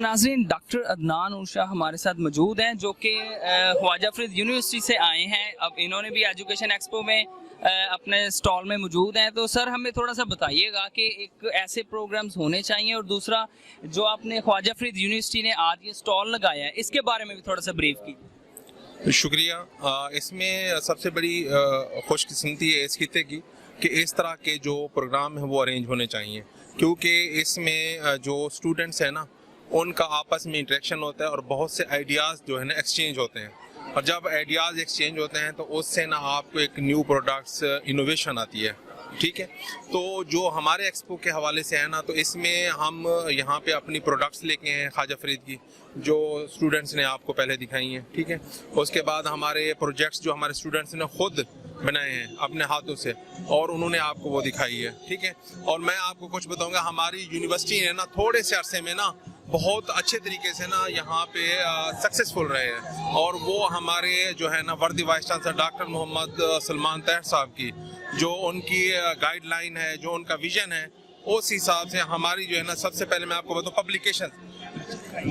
नाज़रीन, डॉक्टर अदनान उषा हमारे साथ मौजूद हैं जो कि ख्वाजा फरीद यूनिवर्सिटी से आए हैं। अब इन्होंने भी एजुकेशन एक्सपो में अपने स्टॉल में मौजूद हैं। तो सर हमें थोड़ा सा बताइएगा कि एक ऐसे प्रोग्राम्स होने चाहिए और दूसरा जो आपने ख्वाजा फरीद यूनिवर्सिटी ने आज ये स्टॉल लगाया है इसके बारे में भी थोड़ा सा ब्रीफ कीजिए। शुक्रिया। इसमें सबसे बड़ी खुशकिस्मती है इस खिते की कि इस तरह के जो प्रोग्राम हैं वो अरेंज होने चाहिए, क्योंकि इसमें जो स्टूडेंट्स हैं ना उनका आपस में इंटरेक्शन होता है और बहुत से आइडियाज़ जो है ना एक्सचेंज होते हैं। और जब आइडियाज़ एक्सचेंज होते हैं तो उससे ना आपको एक न्यू प्रोडक्ट्स इनोवेशन आती है। ठीक है, तो जो हमारे एक्सपो के हवाले से है ना, तो इसमें हम यहाँ पे अपनी प्रोडक्ट्स लेके हैं ख्वाजा फरीद की, जो स्टूडेंट्स ने आपको पहले दिखाई हैं। ठीक है, उसके बाद हमारे प्रोजेक्ट्स जो हमारे स्टूडेंट्स ने खुद बनाए हैं अपने हाथों से और उन्होंने आपको वो दिखाई है। ठीक है, और मैं आपको कुछ बताऊंगा, हमारी यूनिवर्सिटी ने ना थोड़े से अरसे में ना बहुत अच्छे तरीके से ना यहाँ पे सक्सेसफुल रहे हैं। और वो हमारे जो है ना वर्दी vice chancellor doctor Mohammad Salman Taher साहब की जो उनकी गाइडलाइन है, जो उनका विजन है, उस हिसाब से हमारी जो है ना, सबसे पहले मैं आपको बताऊँ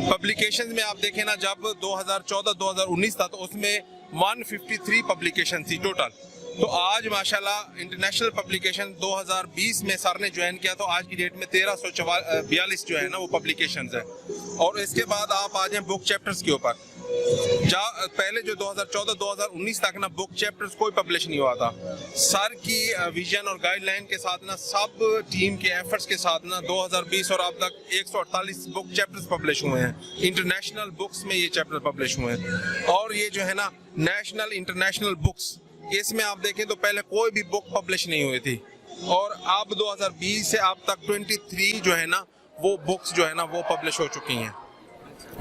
पब्लिकेशन में आप देखें ना, जब 2014-2019 था तो उसमें 153 पब्लिकेशन थी टोटल। तो आज माशाल्लाह इंटरनेशनल पब्लिकेशन 2020 में सर ने ज्वाइन किया, तो आज की डेट में 1342 जो है ना वो पब्लिकेशंस है। और इसके बाद आप आ जाएं बुक चैप्टर्स के ऊपर। पहले जो 2014-2019 तक ना बुक चैप्टर्स कोई पब्लिश नहीं हुआ था। सर की विजन और गाइडलाइन के साथ ना, सब टीम के एफर्ट्स के साथ ना 2020 और अब तक 148 बुक चैप्टर्स पब्लिश हुए हैं। इंटरनेशनल बुक्स में ये चैप्टर पब्लिश हुए हैं। और ये जो है ना नेशनल इंटरनेशनल बुक्स, इसमें आप देखें तो पहले कोई भी बुक पब्लिश नहीं हुई थी। और अब 2020 से अब तक 23 जो है ना वो बुक्स जो है ना वो पब्लिश हो चुकी हैं।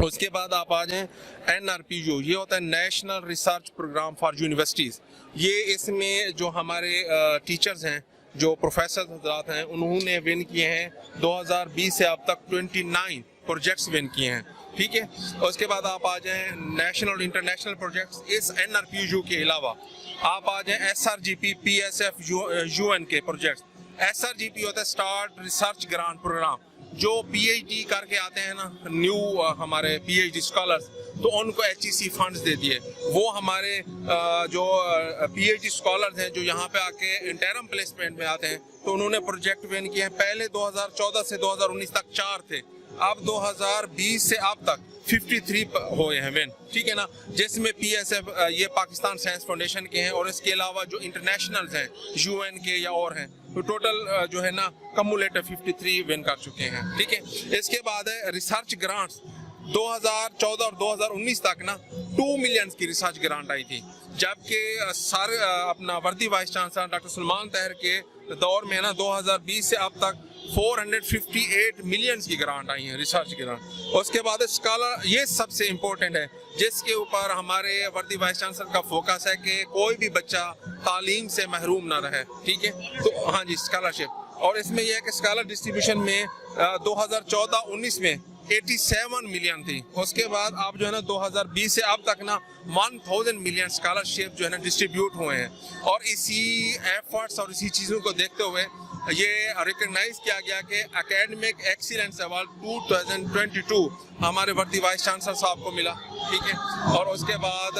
उसके बाद आप आ जाएं NRPU, ये होता है national research programme for universities. ये इसमें जो हमारे टीचर्स हैं, जो प्रोफेसर हजरात हैं, उन्होंने विन किए हैं 2020 से अब तक 29 प्रोजेक्ट्स विन किए हैं। ठीक है, उसके बाद आप आ जाएं नेशनल इंटरनेशनल प्रोजेक्ट्स। इस NRPU के अलावा आप आ जाएं SRGP, PSF, UN के प्रोजेक्ट्स। SRGP होता है स्टार्ट रिसर्च ग्रांट प्रोग्राम, जो PhD करके आते हैं ना न्यू हमारे PhD स्कॉलर्स, तो उनको HEC फंड्स देती है। वो हमारे जो PhD स्कॉलर्स हैं जो यहाँ पे आके इंटरम प्लेसमेंट में आते हैं, तो उन्होंने प्रोजेक्ट विन किए हैं। पहले 2014 से 2019 तक 4 थे, अब 2020 से अब तक 53 हुए हैं विन। ठीक है ना, जिसमें PSF ये पाकिस्तान साइंस फाउंडेशन के हैं, और इसके अलावा जो इंटरनेशनल्स हैं UN के या और हैं, तो टोटल जो है ना कम्युलेटिव 53 विन कर चुके हैं। ठीक है, इसके बाद है रिसर्च ग्रांट्स। 2014 और 2019 तक ना 2 मिलियन की रिसर्च ग्रांट आई थी, जबकि सर अपना वर्दी वाइस चांसलर डॉक्टर सलमान तैहर के दौर में ना 2020 से अब तक 458 मिलियन की ग्रांट आई हैं, रिसर्च ग्रांट। उसके बाद स्कॉलर, ये सबसे इम्पोर्टेंट है जिसके ऊपर हमारे वर्दी वाइस चांसलर का फोकस है कि कोई भी बच्चा तालीम से महरूम ना रहे। ठीक है, तो हाँ जी, स्कॉलरशिप। और इसमें यह है कि स्कॉलर डिस्ट्रीब्यूशन में 2014-19 में 87 मिलियन थी। उसके बाद आप जो है ना 2020 से अब तक ना 1000 मिलियन स्कॉलरशिप जो है ना डिस्ट्रीब्यूट हुए हैं। और इसी एफर्ट्स और इसी चीज़ों को देखते हुए ये रिकग्नाइज किया गया कि एकेडमिक एक्सीलेंस अवार्ड 2022 हमारे वर्दी वाइस चांसलर साहब को मिला। ठीक है, और उसके बाद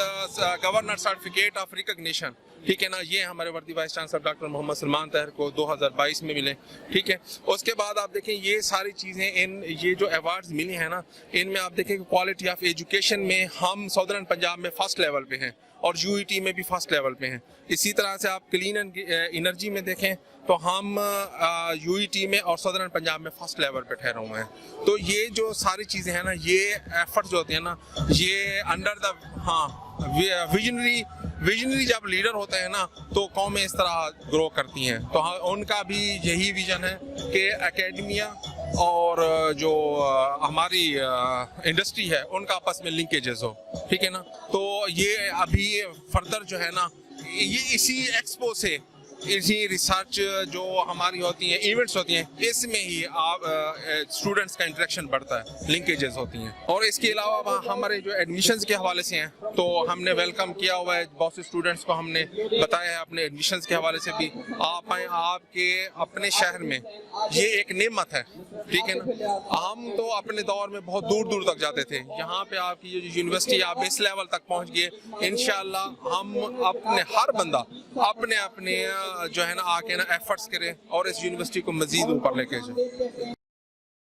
गवर्नर सर्टिफिकेट ऑफ रिकग्निशन, ठीक है ना, ये हमारे वर्दी vice chancellor doctor Mohammad Salman Taher को 2022 में मिले। ठीक है, उसके बाद आप देखें ये सारी चीज़ें, इन ये जो अवार्ड्स मिले हैं ना, इनमें आप देखें कि क्वालिटी ऑफ एजुकेशन में हम सदर्न पंजाब में फर्स्ट लेवल पे हैं और UET में भी फर्स्ट लेवल पे हैं। इसी तरह से आप क्लीन एनर्जी में देखें तो हम UET में और सदर्न पंजाब में फर्स्ट लेवल पे ठहरे हुए हैं। तो ये जो सारी चीज़ें हैं ना, ये एफर्ट्स जो होते हैं ना, ये अंडर द विजनरी जब लीडर होते हैं ना तो कौमें इस तरह ग्रो करती हैं। तो हाँ, उनका भी यही विजन है कि एकेडमिया और जो हमारी इंडस्ट्री है उनका आपस में लिंकेजेस हो। ठीक है ना, तो ये अभी फर्दर जो है ना, ये इसी एक्सपो से, इसी रिसर्च जो हमारी होती हैं, इवेंट्स होती हैं, इसमें ही आप स्टूडेंट्स का इंटरेक्शन बढ़ता है, लिंकेजेस होती हैं। और इसके अलावा हमारे जो एडमिशन्स के हवाले से हैं, तो हमने वेलकम किया हुआ है बहुत से स्टूडेंट्स को, हमने बताया है अपने एडमिशन्स के हवाले से भी। आप आए, आपके अपने शहर में ये एक नेमत है ٹھیک ہے نا. ہم تو اپنے دور میں بہت دور دور تک جاتے تھے, یہاں پہ آپ کی جو یونیورسٹی آپ اس لیول تک پہنچ گئے. انشاءاللہ ہم اپنے ہر بندہ اپنے جو ہے نا آ کے نا ایفرٹس کریں اور اس یونیورسٹی کو مزید اوپر لے کے جائیں.